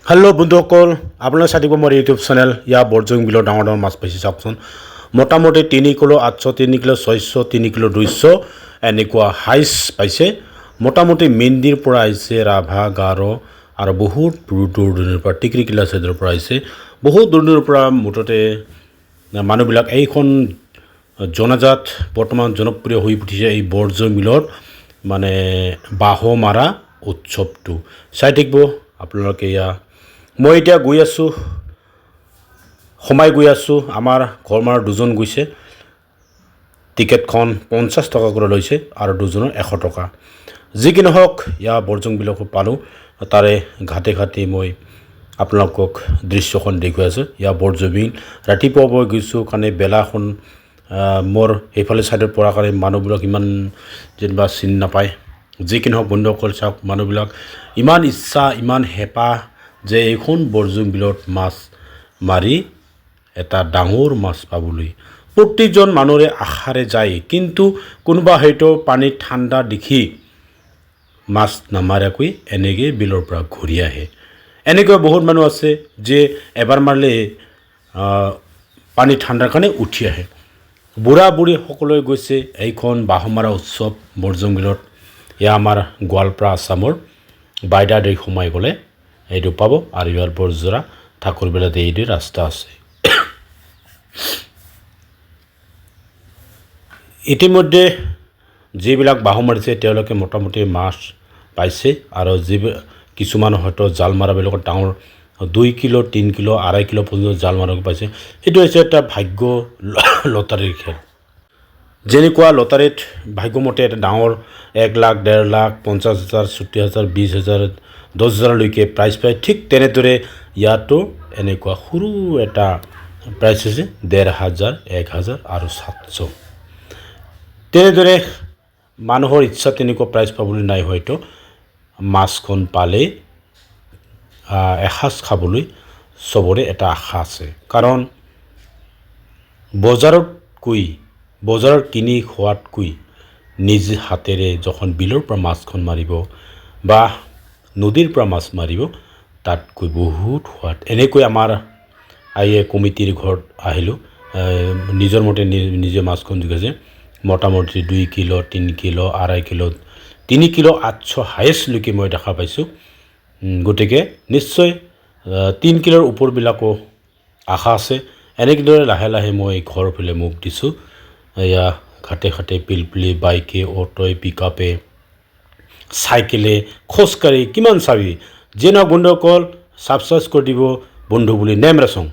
Hello' বন্ধুসকল, আপোনালোকে চাই দিব মোৰ ইউটিউব চেনেল। ইয়াৰ বৰজুং বিলৰ ডাঙৰ ডাঙৰ মাছ পাইছে চাওকচোন। মোটামুটি 3 কিলো 800, 3 কিলো 600, 3 কিলো 200 এনেকুৱা হাইচ পাইছে। মোটামুটি মেণ্ডিৰ পৰা আহিছে, ৰাভা গাৰো আৰু বহুত দূৰ দূৰণিৰ পৰা টিকৰিকিলা ছাইডৰ পৰা আহিছে। বহুত দূৰ দূৰৰ পৰা মুঠতে মানুহবিলাক এইখন জনাজাত বৰ্তমান জনপ্ৰিয় হৈ উঠিছে এই বৰজুং বিলৰ মানে বাহু মাৰা উৎসৱটো। চাই থাকিব আপোনালোকে। মই এতিয়া গৈ আছোঁ, সোমাই গৈ আছোঁ। আমাৰ ঘৰ মানৰ দুজন গৈছে। টিকেটখন 50 টকা কৰি লৈছে আৰু দুজনৰ 100 টকা। যি কি নহওক, ইয়াৰ বৰজুং বিলকো পালোঁ। তাৰে ঘাটে ঘাটে মই আপোনালোকক দৃশ্যখন দেখুৱাই আছোঁ। ইয়াৰ বৰজুং বিল ৰাতিপুৱা মই গৈছোঁ কাৰণে বেলাখন মোৰ সেইফালে ছাইডত পৰা কাৰণে মানুহবিলাক ইমান যেনিবা চিনি নাপায়। যি কি নহওক বন্ধুসকল, চাওক মানুহবিলাক ইমান ইচ্ছা, ইমান হেঁপাহ যে এইখন বৰজুং বিলত মাছ মাৰি এটা ডাঙৰ মাছ পাবলৈ প্ৰতিজন মানুহৰে আশাৰে যায়। কিন্তু কোনোবা হয়তো পানী ঠাণ্ডা দেখি মাছ নামাৰাকৈ এনেকৈ বিলৰ পৰা ঘূৰি আহে। এনেকৈ বহুত মানুহ আছে যে এবাৰ মাৰিলে পানী ঠাণ্ডাৰ কাৰণে উঠি আহে। বুঢ়া বুঢ়ী সকলোৱে গৈছে এইখন বাহু মাৰা উৎসৱ বৰজুং বিলত। এয়া আমাৰ গোৱালপাৰা আছামৰ বাইদাদেই সোমাই গ'লে এইটো পাব। আৰু ইয়াৰ বৰজোৰা ঠাকুৰবিলাতে এইটো ৰাস্তা আছে। ইতিমধ্যে যিবিলাক বাহু মাৰিছে তেওঁলোকে মোটামুটি মাছ পাইছে। আৰু কিছুমান হয়তো জাল মাৰাবিলাকৰ ডাঙৰ 2 কিলো 3 কিলো 2.5 কিলো পৰ্যন্ত জাল মাৰিব পাইছে। সেইটো হৈছে এটা ভাগ্য লটাৰীৰ খেল। যেনেকুৱা লটাৰীত ভাগ্যমতে এটা ডাঙৰ 1 লাখ 1.5 লাখ 50,000 70,000 20,000 10,000লৈকে প্ৰাইজ পায়, ঠিক তেনেদৰে ইয়াতো এনেকুৱা সৰু এটা প্ৰাইজ হৈছে 1,500 1,000 আৰু 700। তেনেদৰে মানুহৰ ইচ্ছা তেনেকুৱা প্ৰাইজ পাবলৈ নাই। হয়তো মাছখন পালে এসাঁজ খাবলৈ চবৰে এটা আশা আছে। কাৰণ বজাৰত কিনি খোৱাতকৈ নিজ হাতেৰে যখন বিলৰ পৰা মাছখন মাৰিব বা নদীৰ পৰা মাছ মাৰিব তাতকৈ বহুত সোৱাদ। এনেকৈ আমাৰ কমিটিৰ ঘৰত আহিলোঁ, নিজৰ মতে নিজে মাছখন জোখাইছে। মোটামুটি 2 কিলো 3 কিলো 2.5 কিলো 3 কিলো 800 হায়েষ্টলৈকে মই দেখা পাইছোঁ। গতিকে নিশ্চয় 3 কিলোৰ ওপৰবিলাকো আশা আছে। এনেদৰে লাহে লাহে মই ঘৰৰ ফালে মুখ দিছোঁ। এয়া ঘাটে ঘাটে পিলপিলি বাইকে অটোৱে পিকআপে চাইকেলে খোজকাঢ়ি কিমান চাবি। যেনে বন্ধুসকল ছাবস্ক্ৰাইব কৰি দিব বন্ধু বুলি নেম ৰাচোং।